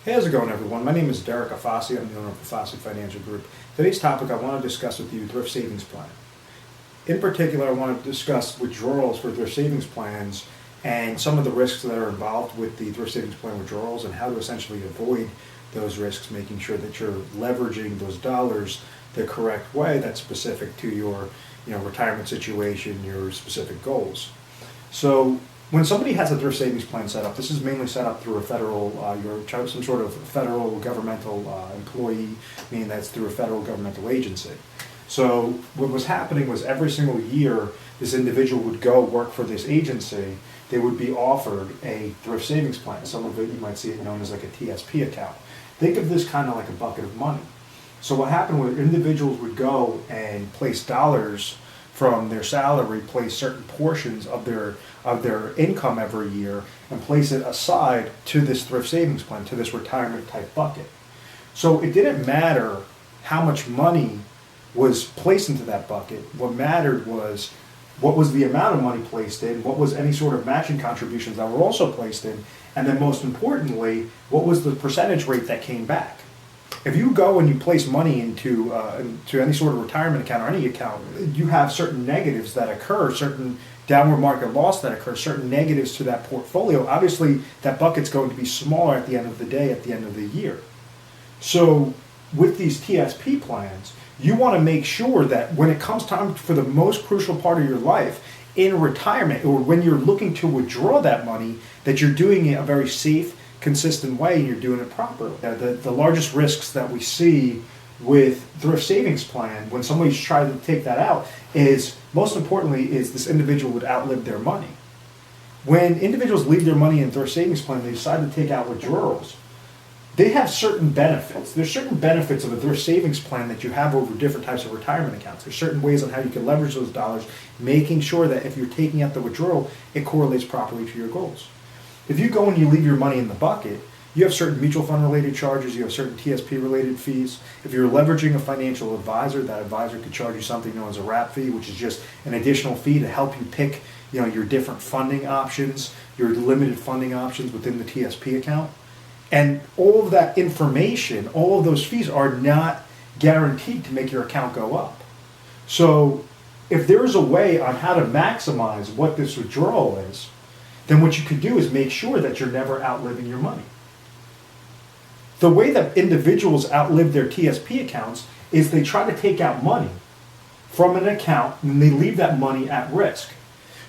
Hey, how's it going, everyone? My name is Derek Afasi. I'm the owner of Afasi Financial Group. Today's topic, I want to discuss with you Thrift Savings Plan. In particular, I want to discuss withdrawals for thrift savings plans and some of the risks that are involved with the Thrift Savings Plan withdrawals and how to essentially avoid those risks, making sure that you're leveraging those dollars the correct way that's specific to your retirement situation, your specific goals. So when somebody has a thrift savings plan set up, this is mainly set up through a federal, some sort of federal governmental employee, meaning that's through a federal governmental agency. So what was happening was every single year, this individual would go work for this agency. They would be offered a thrift savings plan. Some of it, you might see it known as like a TSP account. Think of this kind of like a bucket of money. So what happened was individuals would go and place dollars from their salary, place certain portions of their income every year, and place it aside to this thrift savings plan, to this retirement type bucket. So it didn't matter how much money was placed into that bucket. What mattered was what was the amount of money placed in, what was any sort of matching contributions that were also placed in, and then most importantly, what was the percentage rate that came back. If you go and you place money into any sort of retirement account or any account, you have certain negatives that occur, certain downward market loss that occurs, certain negatives to that portfolio. Obviously, that bucket's going to be smaller at the end of the day, at the end of the year. So with these TSP plans, you want to make sure that when it comes time for the most crucial part of your life in retirement, or when you're looking to withdraw that money, that you're doing it a very safe, consistent way and you're doing it properly. The largest risks that we see with thrift savings plan when somebody's trying to take that out is, most importantly, is this individual would outlive their money. When individuals leave their money in thrift savings plan, they decide to take out withdrawals. They have certain benefits. There's certain benefits of a thrift savings plan that you have over different types of retirement accounts. There's certain ways on how you can leverage those dollars, making sure that if you're taking out the withdrawal, it correlates properly to your goals. If you go and you leave your money in the bucket, you have certain mutual fund related charges, you have certain TSP related fees. If you're leveraging a financial advisor, that advisor could charge you something known as a wrap fee, which is just an additional fee to help you pick your different funding options, your limited funding options within the TSP account. And all of that information, all of those fees are not guaranteed to make your account go up. So if there is a way on how to maximize what this withdrawal is, then what you could do is make sure that you're never outliving your money. The way that individuals outlive their TSP accounts is they try to take out money from an account and they leave that money at risk.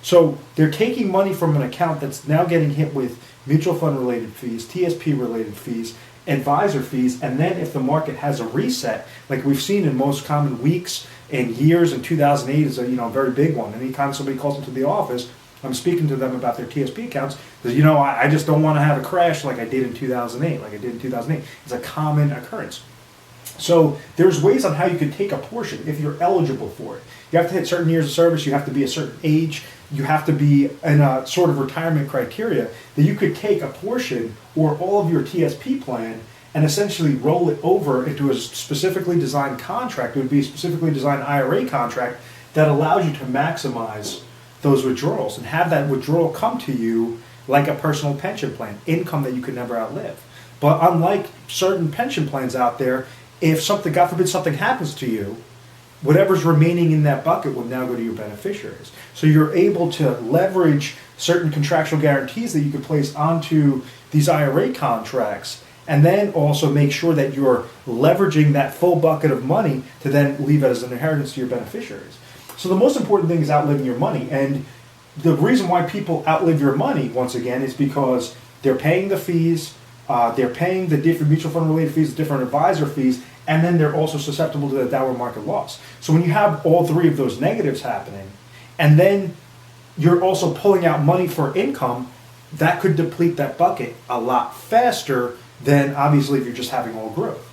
So they're taking money from an account that's now getting hit with mutual fund related fees, TSP related fees, advisor fees, and then if the market has a reset, like we've seen in most common weeks and years, and 2008 is a very big one. Anytime somebody calls into the office, I'm speaking to them about their TSP accounts because, I just don't want to have a crash like I did in 2008, It's a common occurrence. So there's ways on how you can take a portion if you're eligible for it. You have to hit certain years of service, you have to be a certain age, you have to be in a sort of retirement criteria that you could take a portion or all of your TSP plan and essentially roll it over into a specifically designed contract. It would be a specifically designed IRA contract that allows you to maximize those withdrawals and have that withdrawal come to you like a personal pension plan, income that you could never outlive. But unlike certain pension plans out there, if something, God forbid, something happens to you, whatever's remaining in that bucket will now go to your beneficiaries. So you're able to leverage certain contractual guarantees that you could place onto these IRA contracts, and then also make sure that you're leveraging that full bucket of money to then leave it as an inheritance to your beneficiaries. So the most important thing is outliving your money. And the reason why people outlive your money, once again, is because they're paying the fees, they're paying the different mutual fund related fees, the different advisor fees, and then they're also susceptible to the downward market loss. So when you have all three of those negatives happening, and then you're also pulling out money for income, that could deplete that bucket a lot faster than obviously if you're just having all growth.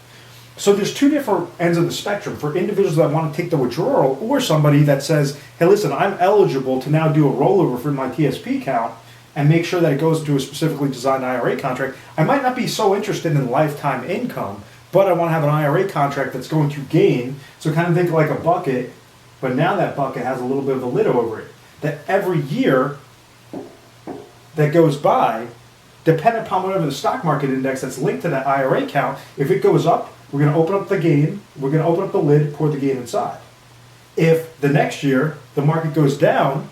So there's two different ends of the spectrum for individuals that want to take the withdrawal, or somebody that says, hey, listen, I'm eligible to now do a rollover for my TSP account and make sure that it goes into a specifically designed IRA contract. I might not be so interested in lifetime income, but I want to have an IRA contract that's going to gain. So kind of think like a bucket, but now that bucket has a little bit of a lid over it. That every year that goes by, depending upon whatever the stock market index that's linked to that IRA account, if it goes up, we're going to open up the gain, we're going to open up the lid, pour the gain inside. If the next year the market goes down,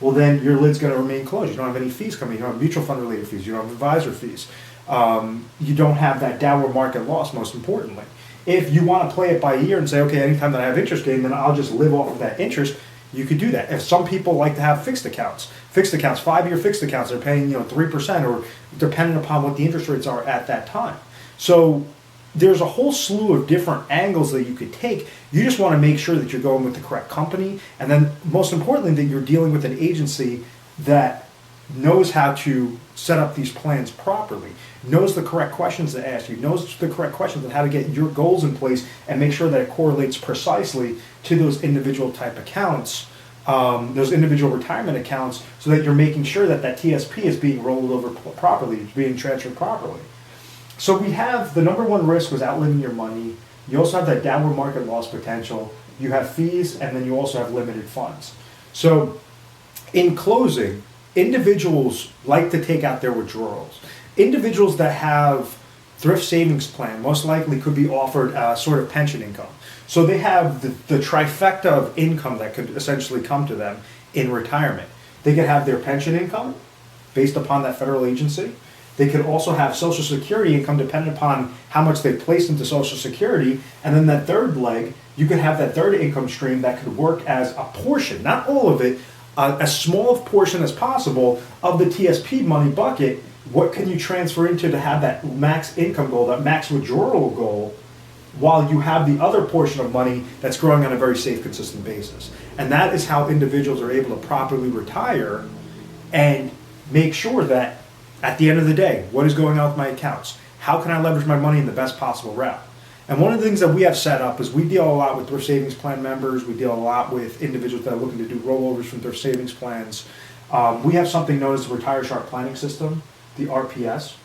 well then your lid's going to remain closed. You don't have any fees coming. You don't have mutual fund related fees. You don't have advisor fees. You don't have that downward market loss, most importantly. If you want to play it by ear and say, okay, anytime that I have interest gain, then I'll just live off of that interest, you could do that. If some people like to have fixed accounts, 5-year fixed accounts, they're paying 3% or depending upon what the interest rates are at that time. So there's a whole slew of different angles that you could take. You just want to make sure that you're going with the correct company, and then most importantly that you're dealing with an agency that knows how to set up these plans properly, knows the correct questions to ask you, knows the correct questions on how to get your goals in place and make sure that it correlates precisely to those individual type accounts, those individual retirement accounts, so that you're making sure that that TSP is being rolled over properly, it's being transferred properly. So we have the number one risk was outliving your money. You also have that downward market loss potential. You have fees, and then you also have limited funds. So in closing, individuals like to take out their withdrawals. Individuals that have thrift savings plan most likely could be offered a sort of pension income. So they have the trifecta of income that could essentially come to them in retirement. They could have their pension income based upon that federal agency. They could also have Social Security income depending upon how much they placed into Social Security. And then that third leg, you could have that third income stream that could work as a portion, not all of it, as small of portion as possible of the TSP money bucket. What can you transfer into to have that max income goal, that max withdrawal goal, while you have the other portion of money that's growing on a very safe, consistent basis? And that is how individuals are able to properly retire and make sure that at the end of the day, what is going on with my accounts? How can I leverage my money in the best possible route? And one of the things that we have set up is we deal a lot with Thrift Savings Plan members. We deal a lot with individuals that are looking to do rollovers from Thrift Savings Plans. We have something known as the Retire Sharp Planning System, the RPS.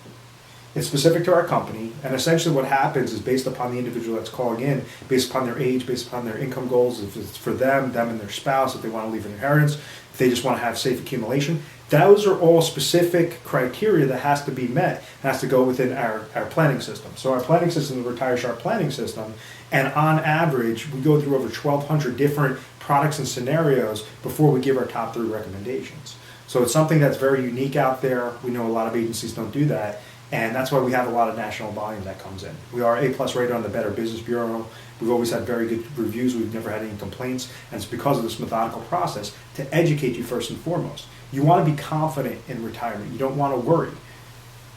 It's specific to our company, and essentially what happens is based upon the individual that's calling in, based upon their age, based upon their income goals, if it's for them and their spouse, if they want to leave an inheritance, if they just want to have safe accumulation. Those are all specific criteria that has to be met, has to go within our planning system. So our planning system is the Retire Sharp Planning System, and on average, we go through over 1,200 different products and scenarios before we give our top 3 recommendations. So it's something that's very unique out there. We know a lot of agencies don't do that, and that's why we have a lot of national volume that comes in. We are A+ rated on the Better Business Bureau. We've always had very good reviews. We've never had any complaints, and it's because of this methodical process to educate you first and foremost. You want to be confident in retirement. You don't want to worry.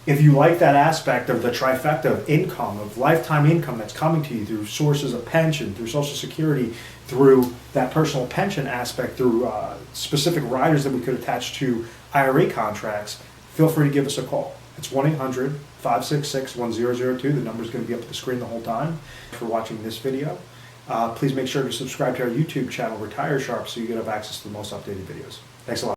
If you like that aspect of the trifecta of income, of lifetime income that's coming to you through sources of pension, through Social Security, through that personal pension aspect, through specific riders that we could attach to IRA contracts, feel free to give us a call. It's 1-800-566-1002. The number is going to be up at the screen the whole time. For watching this video, please make sure to subscribe to our YouTube channel, Retire Sharp, so you get have access to the most updated videos. Thanks a lot.